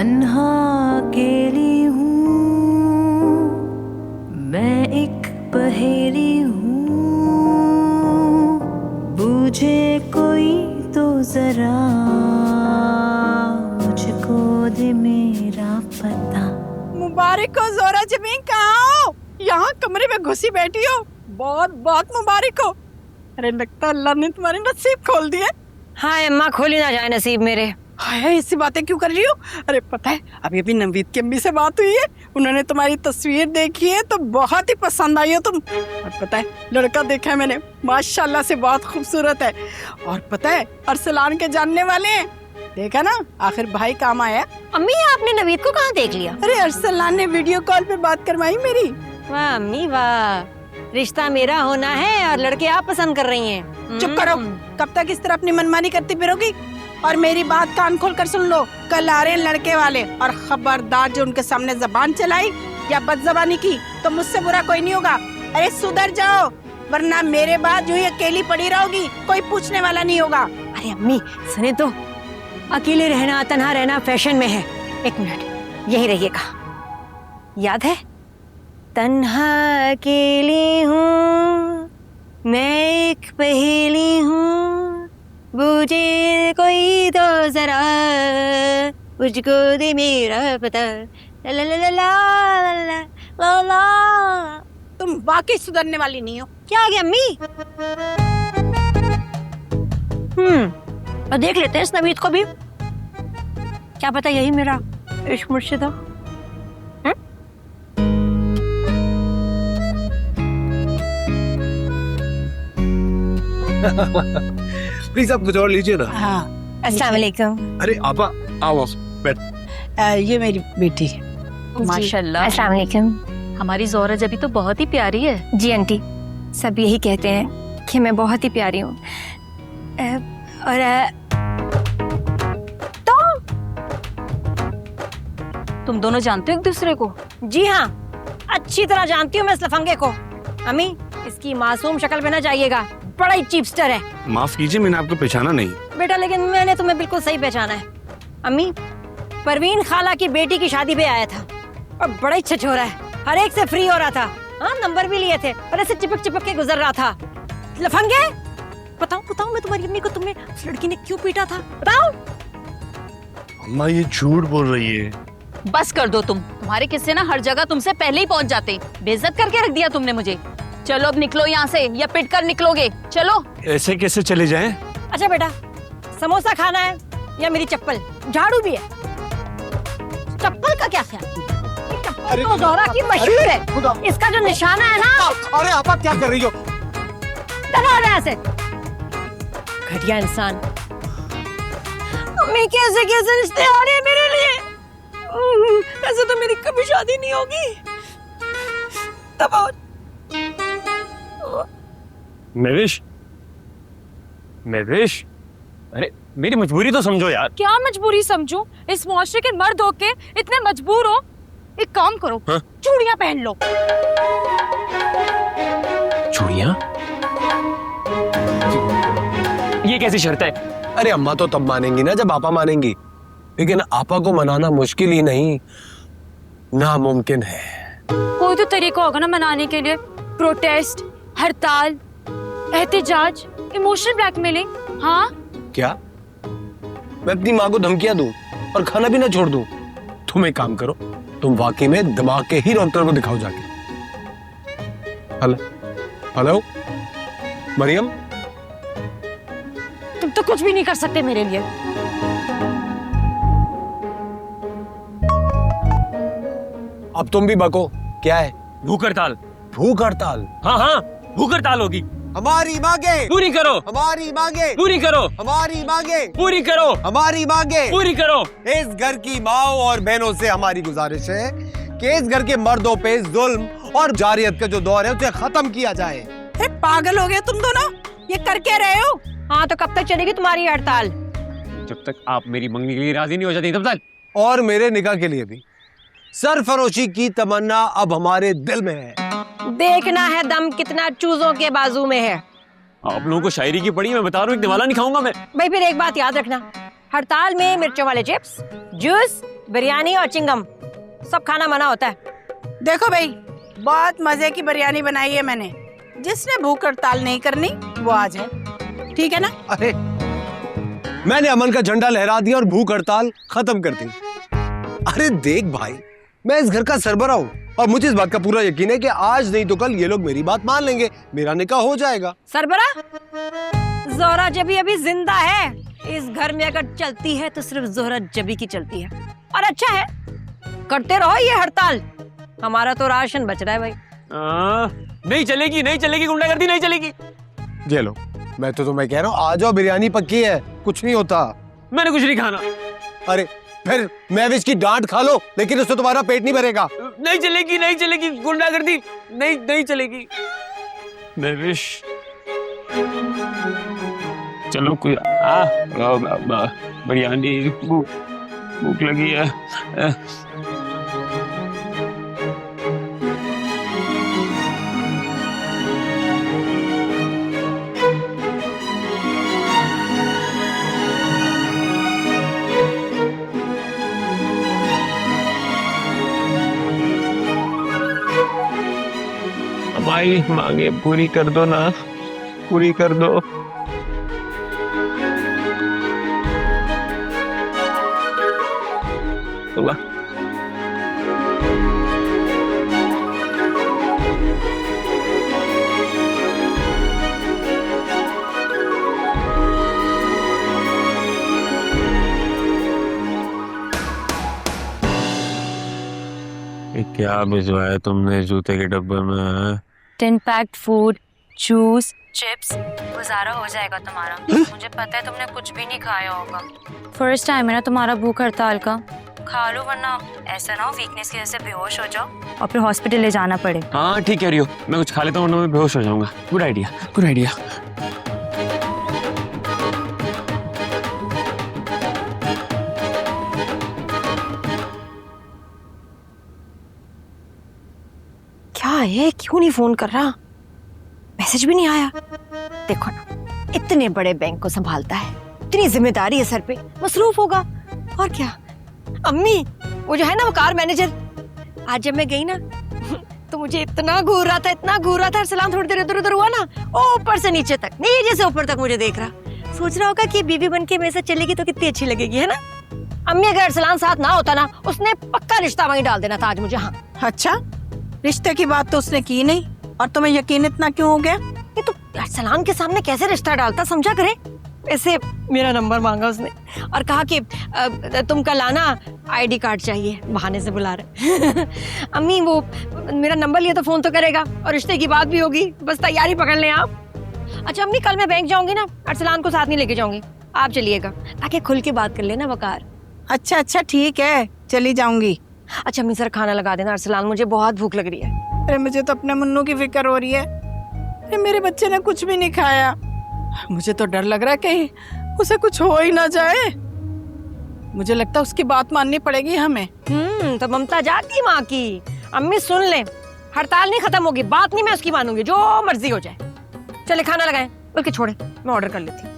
तन्हा अकेली हूँ, मैं एक पहेली हूँ, बूझे कोई तो जरा मुझको दे मेरा पता। मुबारक हो जोरा जमीन, कहाँ हो? यहाँ कमरे में घुसी बैठी हो। बहुत बहुत मुबारक हो। अरे लगता अल्लाह ने तुम्हारे नसीब खोल दिए। हाँ अम्मा, खोली ना जाए नसीब मेरे। हाय, ऐसी बातें क्यों कर रही हो? अरे पता है, अभी अभी नवीद की अम्मी से बात हुई है। उन्होंने तुम्हारी तस्वीर देखी है तो बहुत ही पसंद आई हो तुम। और पता है, लड़का देखा है मैंने, माशाल्लाह से बहुत खूबसूरत है। और पता है, अरसलान के जानने वाले हैं। देखा ना, आखिर भाई काम आया। अम्मी, आपने नवीद को कहाँ देख लिया? अरे अरसलान ने वीडियो कॉल पे बात करवाई मेरी। वाह अम्मी वाह, रिश्ता मेरा होना है और लड़के आप पसंद कर रही हैं। चुप करो, कब तक इस तरह अपनी मनमानी करती फिरोगी? और मेरी बात कान खोल कर सुन लो, कल आ रहे हैं लड़के वाले, और खबरदार जो उनके सामने जबान चलाई या बदजबानी की तो मुझसे बुरा कोई नहीं होगा। अरे सुधर जाओ, वरना मेरे बाद यूं ही अकेली पड़ी रहोगी, कोई पूछने वाला नहीं होगा। अरे अम्मी सुने तो, अकेले रहना तन्हा रहना फैशन में है। एक मिनट, यही रहिएगा। याद है, तन्हा अकेली हूँ, मैं एक पहेली हूँ, बूझे कोई तो जरा मुझको दे मेरा पता। ला ला ला ला ला ला ला। तुम वाकई सुधरने वाली नहीं हो। क्या आ गया अम्मी? और देख लेते हैं इस नवीद को भी, क्या पता यही मेरा इश्क मुर्शिद हो। प्लीज आप कुछ और लीजिए ना। हाँ, अस्सलाम वालेकुम। अरे आपा आओ बैठ। ये मेरी बेटी है। माशाल्लाह, अस्सलाम वालेकुम। हमारी जोरा जबी तो बहुत ही प्यारी है। जी आंटी, सब यही कहते हैं कि मैं बहुत ही प्यारी हूँ। और तुम दोनों जानते हो एक दूसरे को? जी हाँ, अच्छी तरह जानती हूँ मैं इस लफंगे को। अम्मी, इसकी मासूम शक्ल पे ना जाइएगा, बड़ा ही चीपस्टर है। माफ कीजिए, मैंने आपको पहचाना नहीं। बेटा, लेकिन मैंने तुम्हें बिल्कुल सही पहचाना है। अम्मी, परवीन खाला की बेटी की शादी पे आया था और बड़ा ही छछोरा है, हर एक से फ्री हो रहा था। हाँ, नंबर भी लिए थे और ऐसे चिपक चिपक के गुजर रहा था। लफंगे, बताओ मैं तुम्हारी अम्मी को तुमने उस लड़की ने क्यों पीटा था? बताओ। अम्मा ये झूठ बोल रही है। बस कर दो तुम, तुम्हारे किस्से ना हर जगह तुमसे पहले ही पहुंच जाते। बेइज्जत करके रख दिया तुमने मुझे। चलो अब निकलो यहाँ से, या पिट कर निकलोगे? चलो। ऐसे कैसे चले जाएं? अच्छा बेटा, समोसा खाना है या मेरी चप्पल? झाड़ू भी है। चप्पल का क्या ख्याल? चप्पल तो जोरा की मशहूर है, इसका जो निशाना है ना। अरे आपा क्या कर रही हो? दबा दे ऐसे, घटिया इंसान। मम्मी, कैसे कैसे रिश्ते आ रहे हैं मेरे लिए। ऐसे तो मेरी कभी शादी नहीं होगी। दबाओ। महविश, अरे मेरी मजबूरी तो समझो यार। क्या मजबूरी समझूं? इस मुआशरे के मर्द होके इतने मजबूर हो? एक काम करो, हाँ? चूड़ियां पहन लो। चूड़ियां? ये कैसी शर्त है? अरे अम्मा तो तब मानेंगी ना जब आपा मानेंगी, लेकिन आपा को मनाना मुश्किल ही नहीं, नामुमकिन है। कोई तो तरीका होगा ना मनाने के लिए। प्रोटेस्ट, हड़ताल, एहतिजाज, इमोशनल ब्लैकमेलिंग। हाँ, क्या मैं अपनी माँ को धमकियां दूं और खाना भी ना छोड़ दूं? तुम एक काम करो, तुम वाकई में दिमाग के ही डॉक्टर को दिखाओ जाके। हेलो मरियम, तुम तो कुछ भी नहीं कर सकते मेरे लिए। अब तुम भी बको। क्या है? भूख हड़ताल। भूख हड़ताल? हाँ, भूख हड़ताल होगी। हमारी मांगे पूरी करो। हमारी मांगे पूरी करो। हमारी मांगे पूरी करो। हमारी मांगे पूरी करो। इस घर की माओ और बहनों से हमारी गुजारिश है कि इस घर के मर्दों पे जुल्म और जारियत का जो दौर है उसे खत्म किया जाए। अरे पागल हो गए तुम दोनों, ये कर क्या रहे हो? हाँ, तो कब तक चलेगी तुम्हारी हड़ताल? जब तक आप मेरी मंगनी के लिए राजी नहीं हो जाती तब तक। और मेरे निकाह के लिए भी। सरफरोशी की तमन्ना अब हमारे दिल में है। देखना है दम कितना चूजों के बाजू में है। आप लोगों को शायरी की पड़ी, मैं बता रहा हूँ, एक दिवाला नहीं खाऊंगा मैं। भाई फिर एक बात याद रखना, हड़ताल में मिर्चों वाले चिप्स, जूस, बिरयानी और चिंगम सब खाना मना होता है। देखो भाई, बहुत मजे की बिरयानी बनाई है मैंने। जिसने भूख हड़ताल नहीं करनी वो आ जाए, ठीक है ना? अरे मैंने अमन का झंडा लहरा दिया और भूख हड़ताल खत्म कर दी। अरे देख भाई, मैं इस घर का सरबराह हूँ और मुझे इस बात का पूरा यकीन है कि आज नहीं तो कल ये लोग मेरी बात मान लेंगे, मेरा निकाह हो जाएगा। सरबरा, जोहरा जबी अभी जिंदा है। इस घर में अगर चलती है तो सिर्फ जोहरा जबी की चलती है। और अच्छा है, करते रहो ये हड़ताल, हमारा तो राशन बच रहा है भाई। नहीं चलेगी, नहीं चलेगी, गुंडागर्दी नहीं चलेगी। ये लो, मैं तो तुम्हें कह रहा हूँ आ जाओ, बिरयानी पक्की है, कुछ नहीं होता। मैंने कुछ नहीं खाना। अरे फिर महविश की डांट खा लो, लेकिन उससे तुम्हारा पेट नहीं भरेगा। नहीं चलेगी, नहीं चलेगी, गुंडागर्दी नहीं, नहीं चलेगी। महविश चलो कोई बिरयानी, भूख लगी है। हमारी मांगे पूरी कर दो ना, पूरी कर दो। क्या भिजवाया तुमने जूते के डब्बे में? 10 पैक्ड फूड, जूस, चिप्स, गुजारा हो जाएगा तुम्हारा। मुझे पता है तुमने कुछ भी नहीं खाया होगा। फर्स्ट टाइम है ना तुम्हारा भूख हड़ताल का, खा लो वरना ऐसा ना हो वीकनेस की वजह से बेहोश हो जाओ और फिर हॉस्पिटल ले जाना पड़े। हाँ ठीक कह रही हो, मैं कुछ खा लेता हूँ वरना मैं बेहोश हो जाऊंगा। Good idea, good idea. क्या है, क्यों नहीं फोन कर रहा? मैसेज भी नहीं आया। देखो ना, इतने बड़े बैंक को संभालता है, इतनी जिम्मेदारी है सर पे, मसरूफ होगा। और क्या, अम्मी वो जो है ना वो कार मैनेजर, आज जब मैं गई ना तो मुझे इतना घूर रहा था, इतना घूर रहा था। अरसलान थोड़ी देर इधर उधर हुआ ना, ऊपर से नीचे तक, नीचे से ऊपर तक मुझे देख रहा, सोच रहा होगा कि बीवी बन के मेरे साथ चलेगी तो कितनी अच्छी लगेगी, है ना? अम्मी अगर अरसलान साथ ना होता ना, उसने पक्का रिश्ता वहीं डाल देना था आज मुझे। हाँ अच्छा, रिश्ते की बात तो उसने की नहीं और तुम्हें यकीन इतना क्यों हो गया? ये तो अरसलान के सामने कैसे रिश्ता डालता, समझा करे। ऐसे मेरा नंबर मांगा उसने और कहा कि तुम कल आना, आईडी कार्ड चाहिए, बहाने से बुला रहे। अम्मी वो मेरा नंबर लिया तो फोन तो करेगा और रिश्ते की बात भी होगी, बस तैयारी पकड़ लें आप। अच्छा अम्मी, कल मैं बैंक जाऊंगी ना, अरसलान को साथ नहीं लेके जाऊंगी, आप चलिएगा ताकि खुल के बात कर लेना वकार। अच्छा अच्छा ठीक है, चली जाऊंगी। अच्छा अम्मी सर खाना लगा देना अरसलान, मुझे बहुत भूख लग रही है। अरे मुझे तो अपने मुन्नू की फिक्र हो रही है। अरे मेरे बच्चे ने कुछ भी नहीं खाया, मुझे तो डर लग रहा है कहीं उसे कुछ हो ही ना जाए। मुझे लगता है उसकी बात माननी पड़ेगी हमें। तो ममता जाती माँ की। अम्मी सुन ले, हड़ताल नहीं खत्म होगी, बात नहीं मैं उसकी मानूंगी, जो मर्जी हो जाए। चले खाना लगाएं, बल्कि छोड़े मैं ऑर्डर कर लेती हूँ।